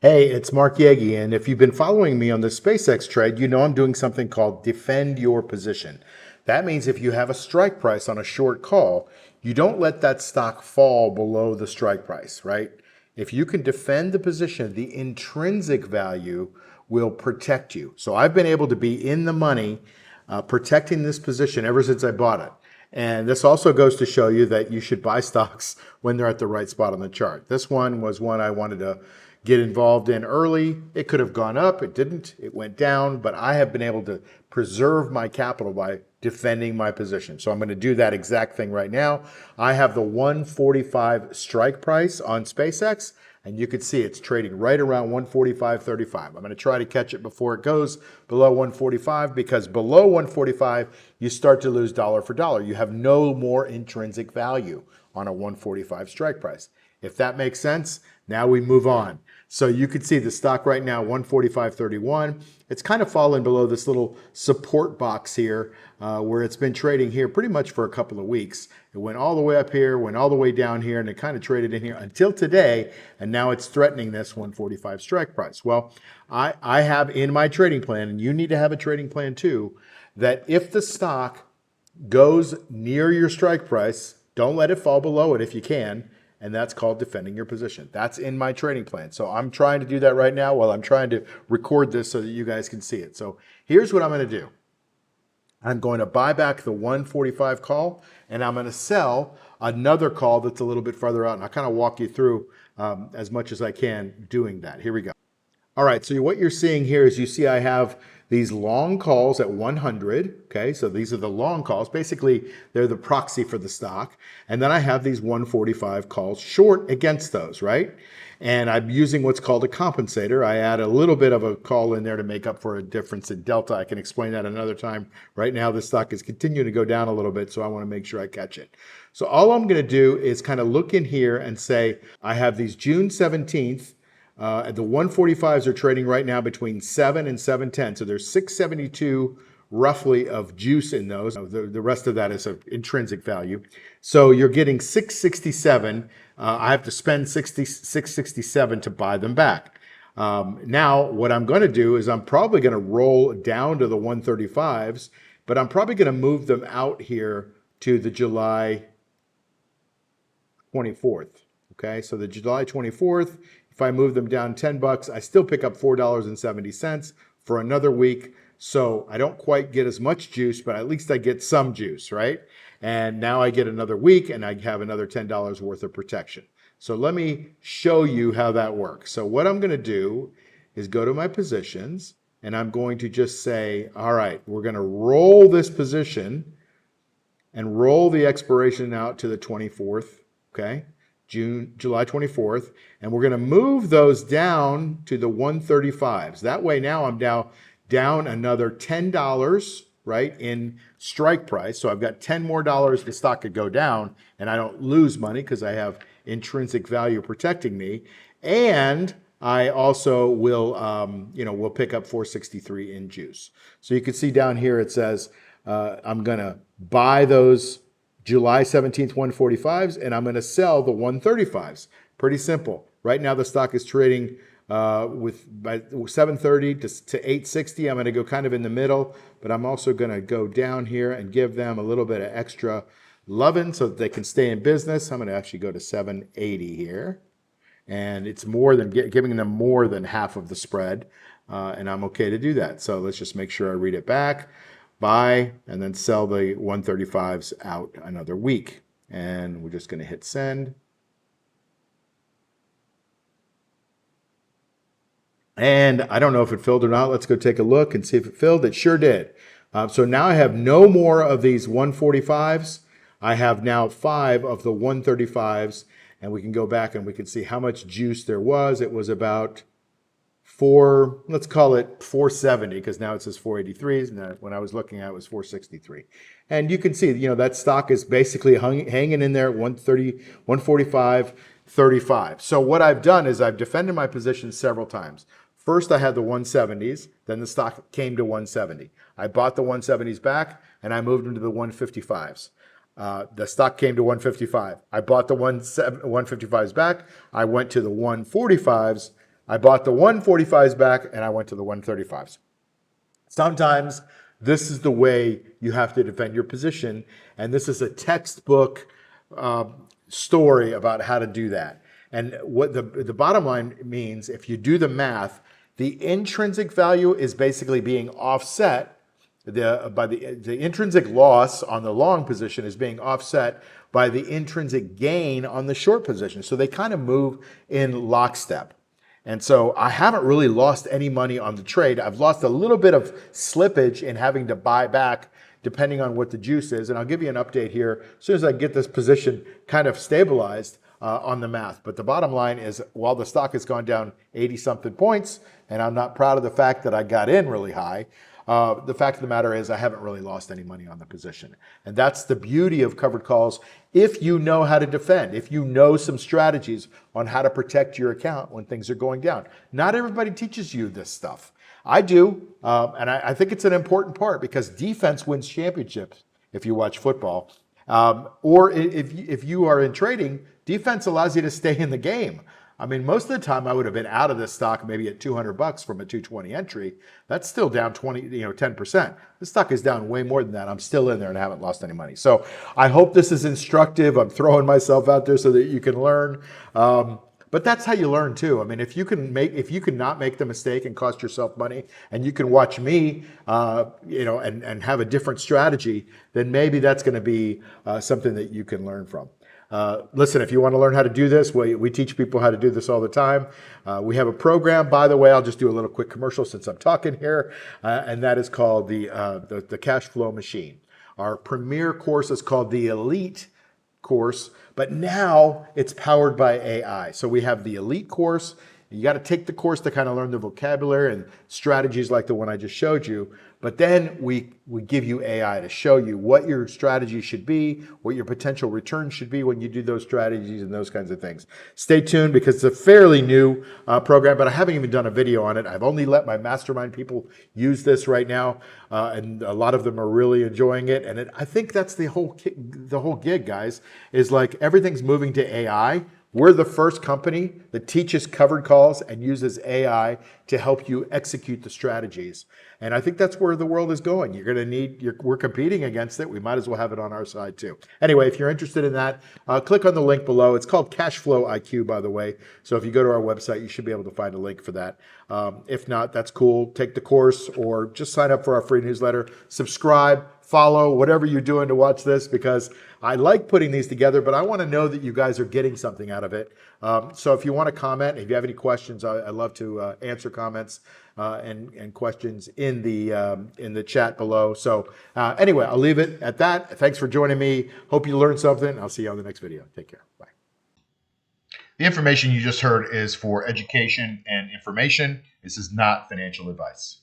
Hey, it's Mark Yegi, and if you've been following me on the SpaceX trade, you know I'm doing something called defend your position. That means if you have a strike price on a short call, you don't let that stock fall below the strike price, right? If you can defend the position, the intrinsic value will protect you. So I've been able to be in the money protecting this position ever since I bought it. And this also goes to show you that you should buy stocks when they're at the right spot on the chart. This one was one I wanted to get involved in early. It could have gone up, it didn't, it went down, but I have been able to preserve my capital by defending my position. So I'm going to do that exact thing right now. I have the 145 strike price on SpaceX, and you can see it's trading right around 145.35. I'm going to try to catch it before it goes below 145, because below 145, you start to lose dollar for dollar. You have no more intrinsic value on a 145 strike price. If that makes sense, now we move on. So you can see the stock right now, 145.31. It's kind of fallen below this little support box here where it's been trading here pretty much for a couple of weeks. It went all the way up here, went all the way down here, and it kind of traded in here until today, and now it's threatening this 145 strike price. Well, I have in my trading plan, and you need to have a trading plan too, that if the stock goes near your strike price, don't let it fall below it if you can, and that's called defending your position. That's in my trading plan. So I'm trying to do that right now while I'm trying to record this so that you guys can see it. So here's what I'm going to do. I'm going to buy back the 145 call, and I'm going to sell another call that's a little bit farther out, and I'll kind of walk you through as much as I can doing that. Here we go. All right, so what you're seeing here is you see I have these long calls at 100, okay? So these are the long calls. Basically, they're the proxy for the stock. And then I have these 145 calls short against those, right? And I'm using what's called a compensator. I add a little bit of a call in there to make up for a difference in delta. I can explain that another time. Right now, the stock is continuing to go down a little bit, so I want to make sure I catch it. So all I'm going to do is kind of look in here and say, I have these June 17th, the 145s are trading right now between 7 and 710. So there's 672 roughly of juice in those. The rest of that is of intrinsic value. So you're getting 667. I have to spend 667 to buy them back. Now, what I'm going to do is I'm probably going to roll down to the 135s, but I'm probably going to move them out here to the July 24th. Okay, so the July 24th, if I move them down 10 bucks, I still pick up $4.70 for another week. So I don't quite get as much juice, but at least I get some juice, right? And now I get another week and I have another $10 worth of protection. So let me show you how that works. So what I'm going to do is go to my positions, and I'm going to just say, all right, we're going to roll this position and roll the expiration out to the 24th, okay? July 24th, and we're going to move those down to the 135s. That way now I'm down another $10, right, in strike price. So I've got $10 more the stock could go down, and I don't lose money because I have intrinsic value protecting me. And I also will, will pick up 463 in juice. So you can see down here it says I'm going to buy those July 17th 145s, and I'm going to sell the 135s. Pretty simple. Right now the stock is trading by 730 to 860. I'm going to go kind of in the middle, but I'm also going to go down here and give them a little bit of extra loving so that they can stay in business. I'm going to actually go to 780 here, and it's more than giving them more than half of the spread, and I'm okay to do that. So let's just make sure I read it back. Buy and then sell the 135s out another week. And we're just going to hit send. And I don't know if it filled or not. Let's go take a look and see if it filled. It sure did. So now I have no more of these 145s. I have now 5 of the 135s. And we can go back and we can see how much juice there was. It was about let's call it 470, because now it says 483. And when I was looking at it, was 463. And you can see, that stock is basically hanging in there at 130, 145, 35. So what I've done is I've defended my position several times. First, I had the 170s. Then the stock came to 170. I bought the 170s back, and I moved them to the 155s. The stock came to 155. I bought the 155s back. I went to the 145s. I bought the 145s back and I went to the 135s. Sometimes this is the way you have to defend your position. And this is a textbook story about how to do that. And what the bottom line means, if you do the math, the intrinsic value is basically being offset. The intrinsic loss on the long position is being offset by the intrinsic gain on the short position. So they kind of move in lockstep. And so I haven't really lost any money on the trade. I've lost a little bit of slippage in having to buy back depending on what the juice is. And I'll give you an update here as soon as I get this position kind of stabilized on the math. But the bottom line is, while the stock has gone down 80 something points, and I'm not proud of the fact that I got in really high, the fact of the matter is I haven't really lost any money on the position. And that's the beauty of covered calls. If you know how to defend, if you know some strategies on how to protect your account when things are going down. Not everybody teaches you this stuff. I do, and I think it's an important part, because defense wins championships if you watch football. Or if you are in trading, defense allows you to stay in the game. I mean, most of the time I would have been out of this stock maybe at $200 from a 220 entry. That's still down 10%. This stock is down way more than that. I'm still in there and haven't lost any money. So I hope this is instructive. I'm throwing myself out there so that you can learn. But that's how you learn too. I mean, if you can not make the mistake and cost yourself money, and you can watch me, and have a different strategy, then maybe that's going to be something that you can learn from. Listen, if you want to learn how to do this, we teach people how to do this all the time. We have a program, by the way. I'll just do a little quick commercial since I'm talking here, and that is called the Cash Flow Machine. Our premier course is called the Elite course, but now it's powered by AI. So we have the Elite course. You got to take the course to kind of learn the vocabulary and strategies like the one I just showed you. But then we give you AI to show you what your strategy should be, what your potential return should be when you do those strategies and those kinds of things. Stay tuned, because it's a fairly new program, but I haven't even done a video on it. I've only let my mastermind people use this right now, and a lot of them are really enjoying it. And I think that's the whole gig, guys, is like everything's moving to AI. We're the first company that teaches covered calls and uses AI to help you execute the strategies. And I think that's where the world is going. We're competing against it. We might as well have it on our side too. Anyway, if you're interested in that, click on the link below. It's called Cashflow IQ, by the way. So if you go to our website, you should be able to find a link for that. If not, that's cool. Take the course or just sign up for our free newsletter. Subscribe, follow, whatever you're doing to watch this, because I like putting these together, but I want to know that you guys are getting something out of it. So if you want to comment, if you have any questions, I'd love to answer comments and questions in the chat below. So anyway, I'll leave it at that. Thanks for joining me. Hope you learned something. I'll see you on the next video. Take care. Bye. The information you just heard is for education and information. This is not financial advice.